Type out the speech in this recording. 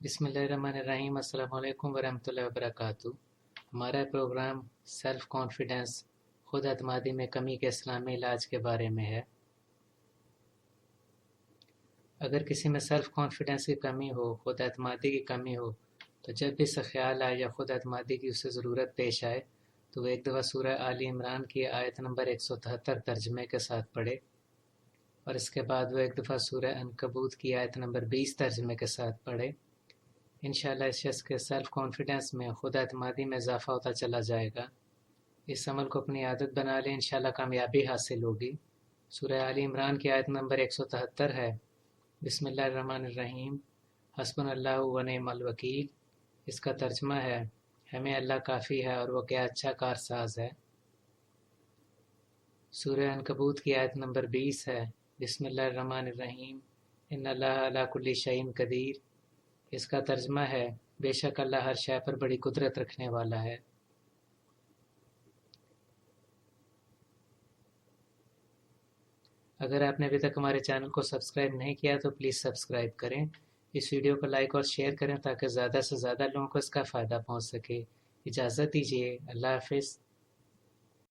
बिस्मिल्लाहिर्रहमानिर्रहीम। अस्सलाम वालेकुम वरहमतुल्लाहि वबरकातुहू। हमारा प्रोग्राम सेल्फ़ कॉन्फिडेंस खुद एतमादी में कमी के इस्लामी इलाज के बारे में है। अगर किसी में सेल्फ़ कॉन्फिडेंस की कमी हो, खुद एतमादी की कमी हो, तो जब भी इसे ख्याल आए या खुद एतमादी की उसे ज़रूरत पेश आए तो वो एक दफ़ा सूरह आली इमरान की आयत नंबर 173 तर्जमे के साथ पढ़े और इसके बाद वो एक दफ़ा सूरह अनकबूत की आयत नंबर 20 तर्जमे के साथ पढ़े। इंशाअल्लाह इस शख्स के सेल्फ़ कॉन्फिडेंस में खुद एतमादी में इजाफ़ा होता चला जाएगा। इस अमल को अपनी आदत बना लें, इंशाअल्लाह कामयाबी हासिल होगी। सूरह आली इमरान की आयत नंबर 173 है, बिस्मिल्लाहिर्रहमानिर्रहीम, हस्बुनल्लाहु व निअमल वकील। इसका तर्जमा है, हमें अल्लाह काफ़ी है और वो क्या अच्छा कारसाज है। सूरह अनकबूत की आयत नंबर 20 है, बिस्मिल्लाहिर्रहमानिर्रहीम, इन्नल्लाह अला कुल्ली शैइन कदीर। इसका तर्जमा है, बेशक अल्लाह हर शय पर बड़ी कुदरत रखने वाला है। अगर आपने अभी तक हमारे चैनल को सब्सक्राइब नहीं किया तो प्लीज़ सब्सक्राइब करें। इस वीडियो को लाइक और शेयर करें ताकि ज़्यादा से ज़्यादा लोगों को इसका फ़ायदा पहुंच सके। इजाज़त दीजिए, अल्लाह हाफ़िज़।